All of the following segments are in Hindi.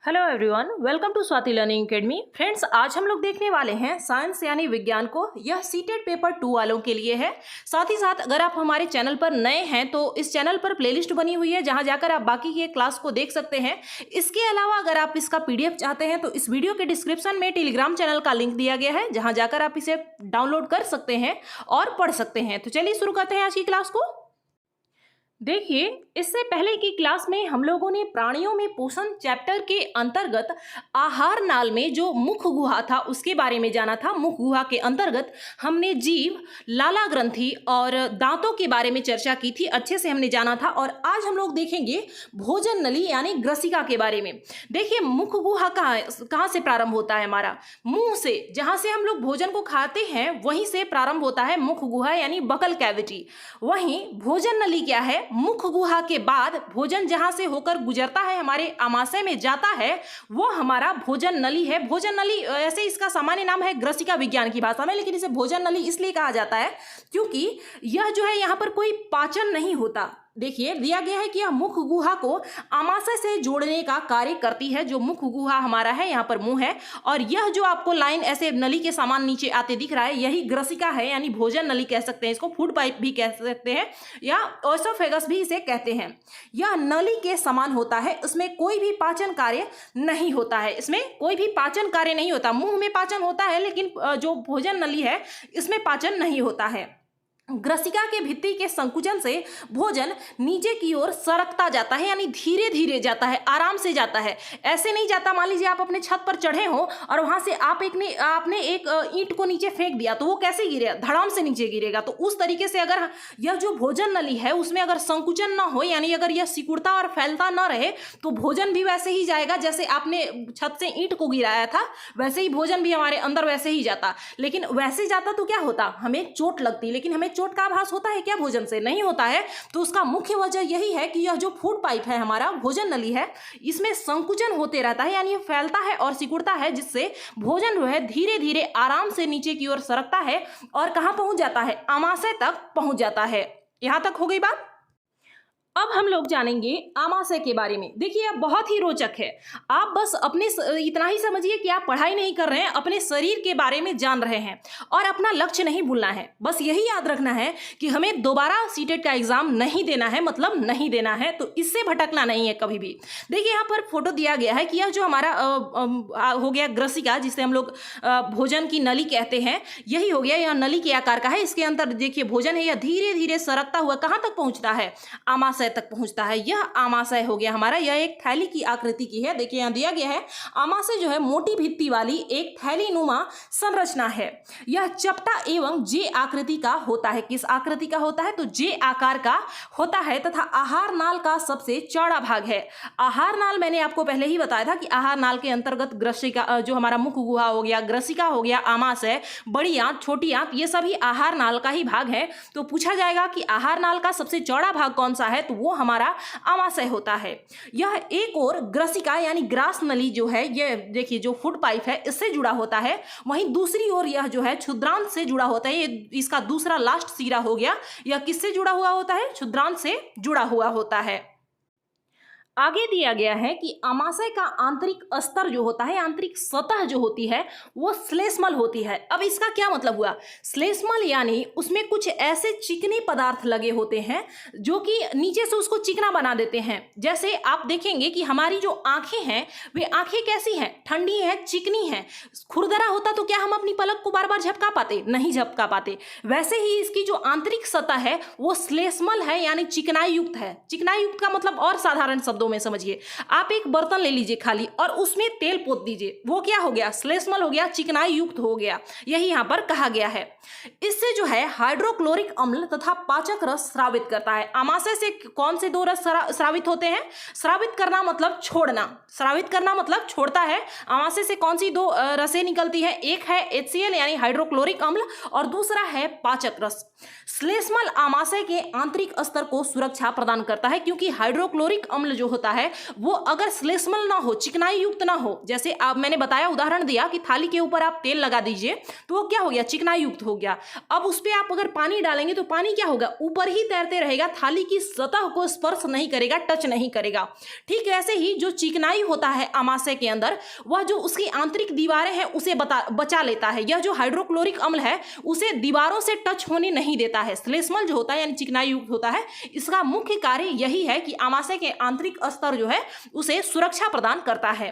Hello everyone, welcome to Swati learning academy. Friends, आज हम लोग देखने वाले हैं साइंस यानी विज्ञान को। यह सीटेट पेपर 2 वालों के लिए है। साथ ही साथ अगर आप हमारे चैनल पर नए हैं तो इस चैनल पर प्लेलिस्ट बनी हुई है जहां जाकर आप बाकी की क्लास को देख सकते हैं। इसके अलावा अगर आप इसका पीडीएफ चाहते हैं तो इस वीडियो के डिस्क्रिप्शन में टेलीग्राम चैनल का लिंक दिया गया है जहां जाकर आप इसे डाउनलोड कर सकते हैं और पढ़ सकते हैं। तो चलिए शुरू करते हैं आज की क्लास को। देखिए, इससे पहले की क्लास में हम लोगों ने प्राणियों में पोषण चैप्टर के अंतर्गत आहार नाल में जो मुख गुहा था उसके बारे में जाना था। मुख गुहा के अंतर्गत हमने जीभ, लाला ग्रंथि और दांतों के बारे में चर्चा की थी, अच्छे से हमने जाना था। और आज हम लोग देखेंगे भोजन नली यानी ग्रसिका के बारे में। देखिए, मुख गुहा कहाँ से प्रारंभ होता है? हमारा मुंह से, जहां से हम लोग भोजन को खाते हैं वहीं से प्रारंभ होता है मुख गुहा यानी बकल कैविटी। वहीं भोजन नली क्या है? मुख गुहा के बाद भोजन जहां से होकर गुजरता है हमारे आमाशय में जाता है वो हमारा भोजन नली है। भोजन नली, ऐसे इसका सामान्य नाम है ग्रसिका विज्ञान की भाषा में, लेकिन इसे भोजन नली इसलिए कहा जाता है क्योंकि यह जो है यहाँ पर कोई पाचन नहीं होता। देखिए, दिया गया है कि यह मुख गुहा को आमाशय से जोड़ने का कार्य करती है। जो मुख गुहा हमारा है, यहाँ पर मुंह है, और यह जो आपको लाइन ऐसे नली के समान नीचे आते दिख रहा है यही ग्रसिका है यानी भोजन नली कह सकते हैं। इसको फूड पाइप भी कह सकते हैं या ओसोफेगस भी इसे कहते हैं। यह नली के समान होता है, इसमें कोई भी पाचन कार्य नहीं होता है। इसमें कोई भी पाचन कार्य नहीं होता। मुंह में पाचन होता है लेकिन जो भोजन नली है इसमें पाचन नहीं होता है। ग्रसिका के भित्ति के संकुचन से भोजन नीचे की ओर सरकता जाता है यानी धीरे धीरे जाता है, आराम से जाता है। ऐसे नहीं जाता, मान लीजिए आप अपने छत पर चढ़े हो और वहां से आपने एक ईंट को नीचे फेंक दिया तो वो कैसे गिरेगा? धड़ाम से नीचे गिरेगा। तो उस तरीके से अगर यह जो भोजन नली है उसमें अगर संकुचन ना हो यानी अगर यह सिकुड़ता और फैलता ना रहे तो भोजन भी वैसे ही जाएगा। जैसे आपने छत से ईंट को गिराया था वैसे ही भोजन भी हमारे अंदर वैसे ही जाता। लेकिन वैसे जाता तो क्या होता? हमें चोट लगती, लेकिन हमें चोट का आभास होता है क्या? भोजन से नहीं होता है। तो उसका मुख्य वजह यही है कि यह जो फूड पाइप है हमारा भोजन नली है इसमें संकुचन होते रहता है यानी यह फैलता है और सिकुड़ता है, जिससे भोजन जो है धीरे धीरे आराम से नीचे की ओर सरकता है और कहां पहुंच जाता है? आमाशय तक पहुंच जाता है। यहां तक हो गई बात। अब हम लोग जानेंगे आमाशय के बारे में। देखिए, यह बहुत ही रोचक है। आप बस अपने इतना ही समझिए कि आप पढ़ाई नहीं कर रहे हैं, अपने शरीर के बारे में जान रहे हैं और अपना लक्ष्य नहीं भूलना है। बस यही याद रखना है कि हमें दोबारा सीटेट का एग्जाम नहीं देना है, मतलब नहीं देना है, तो इससे भटकना नहीं है कभी भी। देखिए, यहाँ पर फोटो दिया गया है कि यह जो हमारा हो गया ग्रसिका, जिसे हम लोग भोजन की नली कहते हैं, यही हो गया। यह नली के आकार का है। इसके अंदर देखिए भोजन है, यह धीरे धीरे सरकता हुआ कहाँ तक पहुंचता है? आमाशय तक पहुंचता है। यह आमाशय हो गया हमारा। यह एक थैली की आकृति की है। देखिए यहां दिया गया है आमाशय जो है मोटी भित्ति वाली एक थैली नुमा संरचना है। यह चपटा एवं जे आकृति का होता है। किस आकृति का होता है? तो जे आकार का होता है तथा आहार नाल का सबसे चौड़ा भाग है। आहार नाल मैंने आपको पहले ही बताया था कि आहार नाल के अंतर्गत ग्रसिका, जो हमारा मुख गुहा हो गया, ग्रसिका हो गया, आमाशय, बड़ी आंत, छोटी आंत, ये सभी आहार नाल का ही भाग है। तो पूछा जाएगा कि आहार नाल का सबसे चौड़ा भाग कौन सा है? तो वो हमारा आमाशय होता है। यह एक और ग्रसिका यानी ग्रास नली जो है, ये देखिए जो फूड पाइप है इससे जुड़ा होता है। वहीं दूसरी ओर यह जो है क्षुद्रांत से जुड़ा होता है। ये इसका दूसरा लास्ट सिरा हो गया। यह किससे जुड़ा हुआ होता है? क्षुद्रांत से जुड़ा हुआ होता है। आगे दिया गया है कि आमाशय का आंतरिक स्तर जो होता है, आंतरिक सतह जो होती है वो श्लेष्मल होती है। अब इसका क्या मतलब हुआ? श्लेष्मल यानी उसमें कुछ ऐसे चिकने पदार्थ लगे होते हैं जो कि नीचे से उसको चिकना बना देते हैं। जैसे आप देखेंगे कि हमारी जो आंखें हैं वे आंखें कैसी हैं? ठंडी हैं, चिकनी हैं। खुरदरा होता तो क्या हम अपनी पलक को बार बार झपका पाते? नहीं झपका पाते। वैसे ही इसकी जो आंतरिक सतह है वो श्लेष्मल है यानी चिकनाई युक्त है। चिकनाई युक्त का मतलब और साधारण में समझिए, आप एक बर्तन ले लीजिए खाली और उसमें तेल पोत दीजिए, वो क्या हो गया? श्लेष्मल हो गया, चिकनाई युक्त हो गया। यही यहां पर कहा गया है। इससे जो है हाइड्रोक्लोरिक अम्ल तथा पाचक रस स्रावित करता है। आमाशय से कौन से दो रस स्रावित होते हैं? स्रावित करना मतलब छोड़ना, स्रावित करना मतलब छोड़ता है। आमाशय से कौन सी दो रसें निकलती है? एक है HCl यानी हाइड्रोक्लोरिक अम्ल और दूसरा है पाचक रस। श्लेष्मल आमाशय के आंतरिक स्तर को सुरक्षा प्रदान करता है क्योंकि हाइड्रोक्लोरिक अम्ल जो होता है वो अगर श्लेष्मल ना हो, चिकनाई युक्त ना हो, जैसे आप मैंने बताया, उदाहरण दिया कि थाली के ऊपर आप तेल लगा दीजिए तो वो क्या हो गया, चिकनाई युक्त हो गया। अब उस पर आप अगर पानी डालेंगे तो पानी क्या होगा, ऊपर ही तैरते रहेगा, थाली की सतह को स्पर्श नहीं करेगा, टच नहीं करेगा। ठीक वैसे ही जो चिकनाई होता है अमाशय के अंदर, वह जो उसकी आंतरिक दीवारें हैं उसे बचा लेता है। यह जो हाइड्रोक्लोरिक अम्ल है उसे दीवारों से टच होने नहीं देता है। श्लेष्मल जो होता है यानी चिकनाई युक्त होता है, इसका मुख्य कार्य यही है कि अमाशय के आंतरिक स्तर जो है उसे सुरक्षा प्रदान करता है।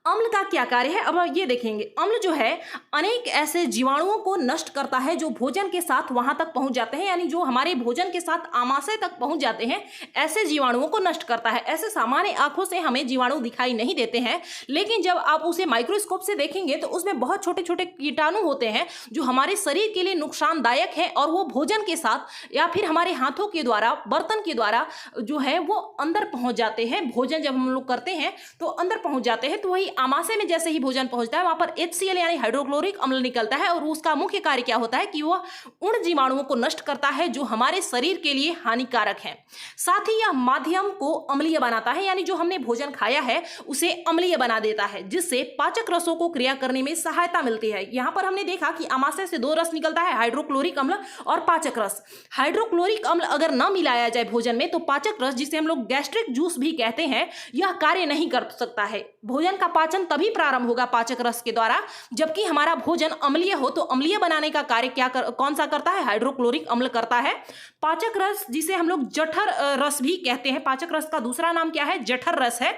अम्ल का क्या कार्य है, अब ये देखेंगे। अम्ल जो है अनेक ऐसे जीवाणुओं को नष्ट करता है जो भोजन के साथ वहां तक पहुंच जाते हैं, यानी जो हमारे भोजन के साथ आमाशय तक पहुंच जाते हैं, ऐसे जीवाणुओं को नष्ट करता है। ऐसे सामान्य आंखों से हमें जीवाणु दिखाई नहीं देते हैं, लेकिन जब आप उसे माइक्रोस्कोप से देखेंगे तो उसमें बहुत छोटे छोटे कीटाणु होते हैं जो हमारे शरीर के लिए नुकसानदायक है, और वो भोजन के साथ या फिर हमारे हाथों के द्वारा, बर्तन के द्वारा जो है वो अंदर पहुंच जाते हैं। भोजन जब हम लोग करते हैं तो अंदर पहुंच जाते हैं, तो वही आमाशय में जैसे ही भोजन पहुंचता है वहां पर HCl यानी हाइड्रोक्लोरिक अम्ल निकलता है, और उसका मुख्य कार्य क्या होता है कि वह उन जीवाणुओं को नष्ट करता है जो हमारे शरीर के लिए हानिकारक हैं। साथ ही यह माध्यम को अम्लीय बनाता है, यानी जो हमने भोजन खाया है उसे अम्लीय बना देता है, जिससे पाचक रसों को क्रिया करने में सहायता मिलती है। यहां पर हमने देखा कि आमाशय से दो रस निकलता है, हाइड्रोक्लोरिक अम्ल और पाचक रस। हाइड्रोक्लोरिक अम्ल अगर न मिलाया जाए भोजन में तो पाचक रस, जिसे हम लोग गैस्ट्रिक जूस भी कहते हैं, यह कार्य नहीं कर सकता है। भोजन का पाचन तभी प्रारंभ होगा पाचक रस के द्वारा, जबकि हमारा भोजन अम्लीय हो तो अम्लीय बनाने का कार्य कौन सा करता है, हाइड्रोक्लोरिक अम्ल करता है। पाचक रस, जिसे हम लोग जठर रस भी कहते हैं, पाचक रस का दूसरा नाम क्या है, जठर रस है,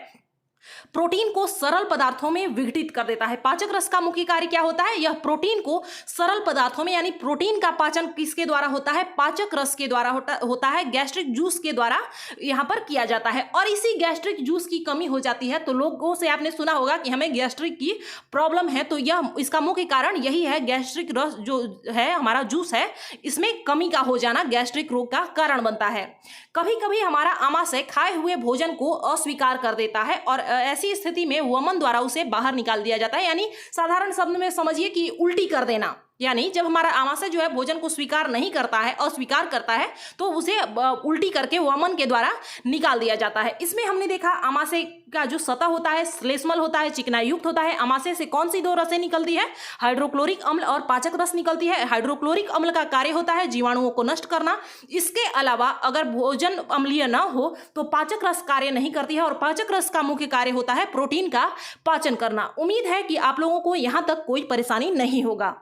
प्रोटीन को सरल पदार्थों में विघटित कर देता है। पाचक रस का मुख्य कार्य क्या होता है, यह प्रोटीन को सरल पदार्थों में, यानी प्रोटीन का पाचन किसके द्वारा होता है, पाचक रस के द्वारा होता है, गैस्ट्रिक जूस के द्वारा यहां पर किया जाता है। और इसी गैस्ट्रिक जूस की कमी हो जाती है, तो लोगों से आपने सुना होगा कि हमें गैस्ट्रिक की प्रॉब्लम है, तो यह इसका मुख्य कारण यही है, गैस्ट्रिक रस जो है हमारा जूस है, इसमें कमी का हो जाना गैस्ट्रिक रोग का कारण बनता है। कभी कभी हमारा आमाशय खाए हुए भोजन को अस्वीकार कर देता है, और ऐसी स्थिति में वमन द्वारा उसे बाहर निकाल दिया जाता है, यानी साधारण शब्द में समझिए कि उल्टी कर देना। यानी जब हमारा आमाशय जो है भोजन को स्वीकार नहीं करता है, अस्वीकार करता है, तो उसे उल्टी करके वमन के द्वारा निकाल दिया जाता है। इसमें हमने देखा आमाशय का जो सतह होता है श्लेष्मल होता है, चिकनाई युक्त होता है। आमाशय से कौन सी दो रसें निकलती है, हाइड्रोक्लोरिक अम्ल और पाचक रस निकलती है। हाइड्रोक्लोरिक अम्ल का कार्य होता है जीवाणुओं को नष्ट करना। इसके अलावा अगर भोजन अम्लीय न हो तो पाचक रस कार्य नहीं करती है, और पाचक रस का मुख्य कार्य होता है प्रोटीन का पाचन करना। उम्मीद है कि आप लोगों को यहाँ तक कोई परेशानी नहीं होगा।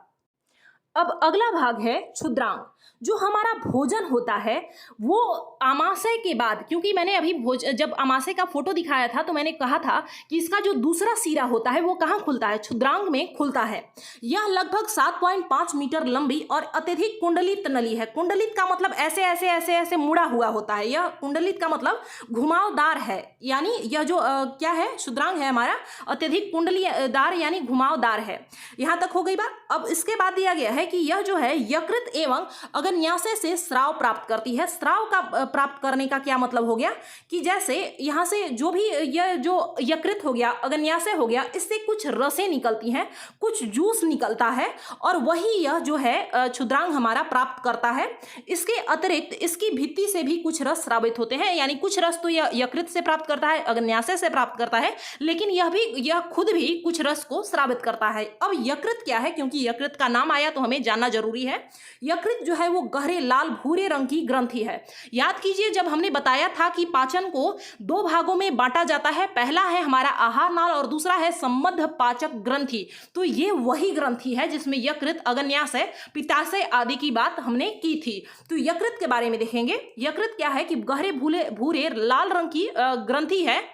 अब अगला भाग है क्षुद्रांग। जो हमारा भोजन होता है वो आमाशय के बाद, क्योंकि मैंने अभी जब आमाशय का फोटो दिखाया था तो मैंने कहा था कि इसका जो दूसरा सिरा होता है वो कहाँ खुलता है, क्षुद्रांग में खुलता है। यह लगभग 7.5 मीटर लंबी और अत्यधिक कुंडलित नली है। कुंडलित का मतलब ऐसे ऐसे ऐसे ऐसे मुड़ा हुआ होता है। यह कुंडलित का मतलब घुमावदार है, यानी यह जो क्या है, क्षुद्रांग है हमारा, अत्यधिक कुंडलीदार यानी घुमावदार है। यहाँ तक हो गई बात। अब इसके बाद दिया गया है कि यह जो है यकृत एवं अग्न्याशय से स्राव प्राप्त करती है। स्राव का प्राप्त करने का क्या मतलब हो गया कि जैसे यहाँ से जो भी यह जो यकृत हो गया, अग्न्याशय हो गया, इससे कुछ रसें निकलती हैं, कुछ जूस निकलता है, और वही यह जो है क्षुद्रांग हमारा प्राप्त करता है। इसके अतिरिक्त इसकी भित्ति से भी कुछ रस स्रावित होते हैं, यानी कुछ रस तो यह यकृत से प्राप्त करता है, अग्न्याशय से प्राप्त करता है, लेकिन यह खुद भी कुछ रस को स्रावित करता है। अब यकृत क्या है, क्योंकि यकृत का नाम आया तो हमें जानना जरूरी है। यकृत जो है वो गहरे लाल भूरे रंग की ग्रंथि है। याद कीजिए जब हमने बताया था कि पाचन को दो भागों में बांटा जाता है, पहला है हमारा आहार नाल और दूसरा है संबद्ध पाचक ग्रंथि, तो ये वही ग्रंथि है जिसमें यकृत, अग्न्याशय, पित्ताशय आदि की बात हमने की थी। तो यकृत के बारे में देखेंगे। यकृत क्या है कि गहरे भूरे लाल रंग की ग्रंथि है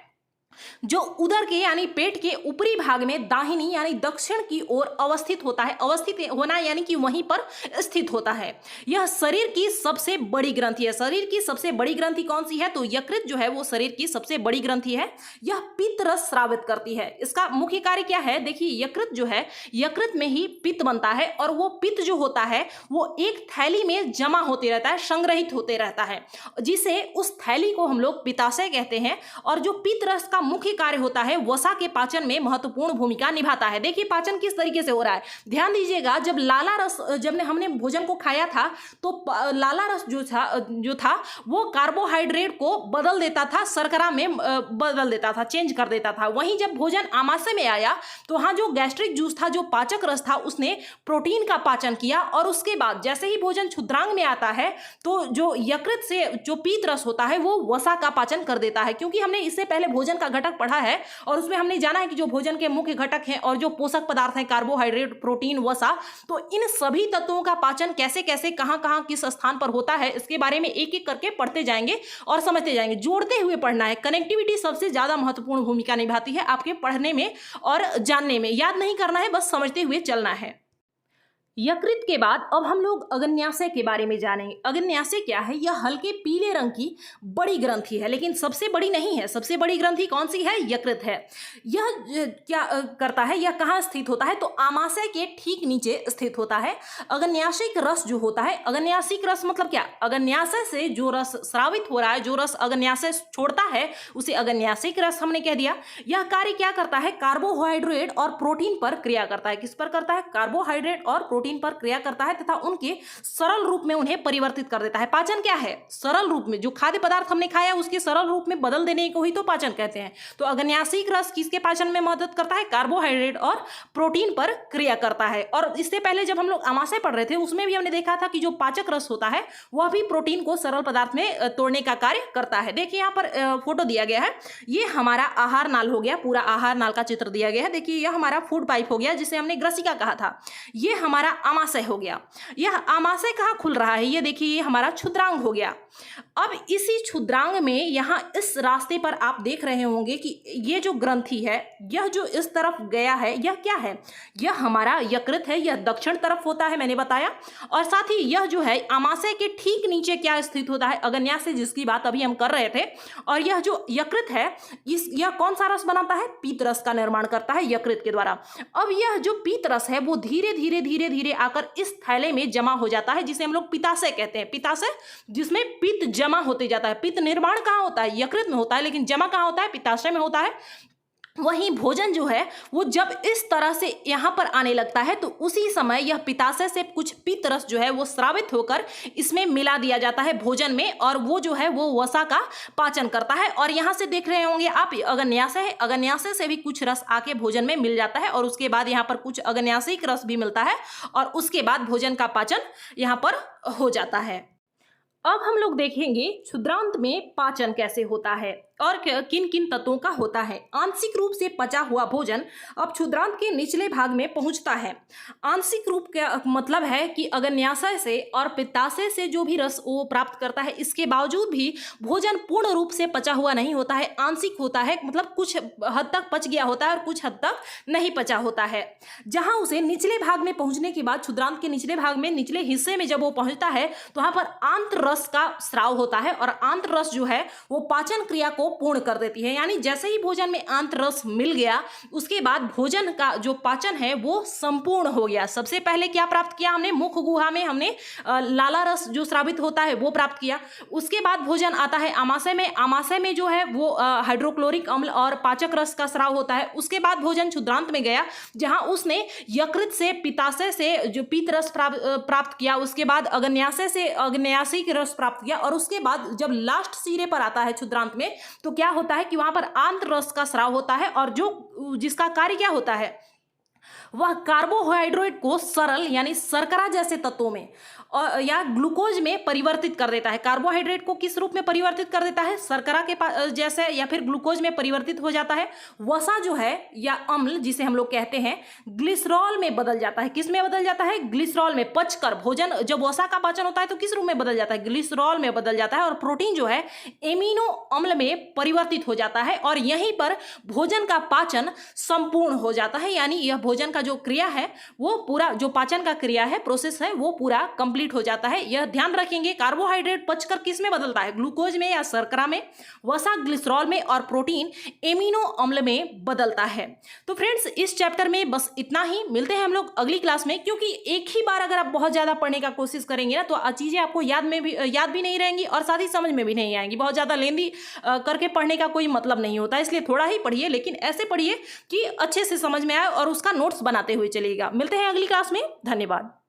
जो उदर के यानी पेट के ऊपरी भाग में दाहिनी यानी दक्षिण की ओर अवस्थित होता है। अवस्थित होना यानी कि वहीं पर स्थित होता है। यह शरीर की सबसे बड़ी ग्रंथि है। शरीर की सबसे बड़ी ग्रंथि कौन सी है, तो यकृत जो है वो शरीर की सबसे बड़ी ग्रंथि है। यह पित्त रस स्रावित करती है। इसका मुख्य कार्य क्या है, देखिए यकृत जो है, यकृत में ही पित्त बनता है, और वो पित्त जो होता है वो एक थैली में जमा होते रहता है, संग्रहित होते रहता है, जिसे उस थैली को हम लोग पित्ताशय कहते हैं। और जो पित्त रस का मुख्य कार्य होता है वसा के पाचन में महत्वपूर्ण भूमिका निभाता है। देखिए पाचन किस तरीके से हो रहा है, ध्यान दीजिएगा। जब लाला रस, जब हमने भोजन को खाया था तो लाला रस जो था वो कार्बोहाइड्रेट को बदल देता था, शर्करा में बदल देता था, चेंज कर देता था। वहीं जब भोजन आमाशय में आया तो वहां जो गैस्ट्रिक जूस था, जो पाचक रस था, उसने प्रोटीन का पाचन किया और उसके बाद जैसे ही भोजन क्षुद्रांग में आता है तो जो यकृत से जो पीत रस होता है वो वसा का पाचन कर देता है। क्योंकि हमने इससे पहले भोजन का घटक पढ़ा है और उसमें हमने जाना है कि जो भोजन के मुख्य घटक हैं और जो पोषक पदार्थ हैं, कार्बोहाइड्रेट, प्रोटीन, वसा, तो इन सभी तत्वों का पाचन कैसे कैसे कहां कहां किस स्थान पर होता है इसके बारे में एक एक करके पढ़ते जाएंगे और समझते जाएंगे। जोड़ते हुए पढ़ना है। कनेक्टिविटी सबसे ज्यादा महत्वपूर्ण भूमिका निभाती है आपके पढ़ने में और जानने में। याद नहीं करना है, बस समझते हुए चलना है। यकृत के बाद अब हम लोग अग्न्याशय के बारे में जानेंगे। अग्न्याशय क्या है? यह हल्के पीले रंग की बड़ी ग्रंथि है, लेकिन सबसे बड़ी नहीं है। सबसे बड़ी ग्रंथि कौन सी है? यकृत है। यह क्या करता है, यह कहाँ स्थित होता है? तो आमाशय के ठीक नीचे स्थित होता है। अग्न्याशिक रस जो होता है, अग्न्याशिक रस मतलब क्या? अग्न्याशय से जो रस स्रावित हो रहा है, जो रस अग्न्याशय छोड़ता है उसे अग्न्याशिक रस हमने कह दिया। यह कार्य क्या करता है? कार्बोहाइड्रेट और प्रोटीन पर क्रिया करता है। किस पर करता है? कार्बोहाइड्रेट और प्रोटीन पर क्रिया करता है तथा उनके सरल रूप में उन्हें परिवर्तित कर देता है। पाचन क्या है? सरल रूप में जो खाद्य पदार्थ हमने खाया उसके सरल रूप में बदल देने को ही तो पाचन कहते हैं। तो अग्न्याशिक रस किसके पाचन में मदद करता है? कार्बोहाइड्रेट और प्रोटीन पर क्रिया करता है। और इससे पहले जब हम लोग आमाशय पढ़ रहे थे उसमें भी हमने देखा था कि जो पाचक रस होता है वह भी प्रोटीन को सरल पदार्थ में तोड़ने का कार्य करता है। देखिए यहाँ पर फोटो दिया गया है, ये हमारा आहार नाल हो गया, पूरा आहार नाल का चित्र दिया गया है। देखिए यह हमारा फूड पाइप हो गया जिसे हमने ग्रसिका कहा था। ये हमारा आमाशय हो गया। यह आमाशय कहाँ खुल रहा है? ये देखिए ये हमारा क्षुद्रांग हो गया। अब इसी क्षुद्रांग में यहाँ इस रास्ते पर आप देख रहे होंगे कि ये जो ग्रंथि है, यह जो इस तरफ गया है, यह क्या है? यह हमारा यकृत है। यह दक्षिण तरफ होता है, मैंने बताया। और साथ ही यह जो है आमाशय के ठीक नीचे क्या स्थित होता है? अग्न्याशय, जिसकी बात अभी हम कर रहे थे। और यह जो यकृत है, यह कौन सा रस बनाता है? पीत रस का निर्माण करता है यकृत के द्वारा। अब यह जो पीत रस है वो धीरे धीरे धीरे धीरे आकर इस थैले में जमा हो जाता है जिसे हम लोग पित्ताशय कहते हैं। पित्ताशय जिसमें पित्त जमा होते जाता है। पित्त निर्माण कहाँ होता है? यकृत में होता है, लेकिन जमा कहाँ होता है? पित्ताशय में होता है। वहीं भोजन जो है वो जब इस तरह से यहाँ पर आने लगता है तो उसी समय यह पित्ताशय से कुछ पित्त रस जो है वो स्रावित होकर इसमें मिला दिया जाता है भोजन में, और वो जो है वो वसा का पाचन करता है। और यहाँ से देख रहे होंगे आप अग्न्याशय है, अग्न्याशय से भी कुछ रस आके भोजन में मिल जाता है और उसके बाद यहाँ पर कुछ अग्न्याशिक रस भी मिलता है और उसके बाद भोजन का पाचन यहाँ पर हो जाता है। अब हम लोग देखेंगे क्षुद्रांत में पाचन कैसे होता है और किन किन तत्वों का होता है। आंशिक रूप से पचा हुआ भोजन अब क्षुद्रांत के निचले भाग में पहुंचता है। आंशिक रूप का मतलब है कि अग्न्याशय से और पित्ताशय से जो भी रस वो प्राप्त करता है, इसके बावजूद भी भोजन पूर्ण रूप से पचा हुआ नहीं होता है, आंशिक होता है। मतलब कुछ हद तक पच गया होता है और कुछ हद तक नहीं पचा होता है। जहां उसे निचले भाग में पहुंचने के बाद, क्षुद्रांत के निचले भाग में, निचले हिस्से में जब वो पहुंचता है तो वहां पर आंत्र रस का स्राव होता है और आंत्र रस जो है वो पाचन क्रिया को पूर्ण कर देती है। यानी जैसे ही भोजन में आंत्र रस मिल गया उसके बाद भोजन का जो पाचन है वो संपूर्ण हो गया। सबसे पहले क्या प्राप्त किया हमने? मुख गुहा में हमने लाला रस जो स्रावित होता है वो प्राप्त किया। उसके बाद भोजन आता है आमाशय में। आमाशय में जो है वो हाइड्रोक्लोरिक अम्ल और पाचक रस का स्राव होता है। उसके बाद भोजन क्षुद्रांत में गया जहां उसने यकृत से, पित्ताशय से जो पीत रस प्राप्त किया, उसके बाद अग्न्याशय से अग्न्याशिक रस प्राप्त किया, और उसके बाद जब लास्ट सिरे पर आता है क्षुद्रांत में तो क्या होता है कि वहां पर आंत्र रस का स्राव होता है और जो जिसका कार्य क्या होता है? वह कार्बोहाइड्रेट को सरल यानी शर्करा जैसे तत्वों में या ग्लूकोज में परिवर्तित कर देता है। कार्बोहाइड्रेट को किस रूप में परिवर्तित कर देता है? शर्करा के जैसे या फिर ग्लूकोज में परिवर्तित हो जाता है। वसा जो है या अम्ल जिसे हम लोग कहते हैं ग्लिसरॉल में बदल जाता है। किस में बदल जाता है? ग्लिसरॉल में। पचकर भोजन जब वसा का पाचन होता है तो किस रूप में बदल जाता है? ग्लिसरॉल में बदल जाता है। और प्रोटीन जो है एमिनो अम्ल में परिवर्तित हो जाता है और यहीं पर भोजन का पाचन संपूर्ण हो जाता है। यानी यह भोजन का जो क्रिया है वो पूरा, जो पाचन का क्रिया है, प्रोसेस है, वो पूरा कंप्लीट हो जाता है। यह ध्यान रखेंगे। कार्बोहाइड्रेट पचकर किस में बदलता है, ग्लूकोज में या शर्करा में, वसा ग्लिसरॉल में, और प्रोटीन एमिनो अम्ल में बदलता है। तो फ्रेंड्स इस चैप्टर में बस इतना ही। मिलते हैं हम लोग अगली क्लास में, क्योंकि एक ही बार अगर आप बहुत ज्यादा पढ़ने का कोशिश करेंगे ना तो चीजें आपको याद भी नहीं रहेंगी और साथ ही समझ में भी नहीं आएंगी। बहुत ज्यादा लेंदी करके पढ़ने का कोई मतलब नहीं होता, इसलिए थोड़ा ही पढ़िए, लेकिन ऐसे पढ़िए कि अच्छे से समझ में आए और उसका नोट्स बनाते हुए चलिएगा। मिलते हैं अगली क्लास में। धन्यवाद।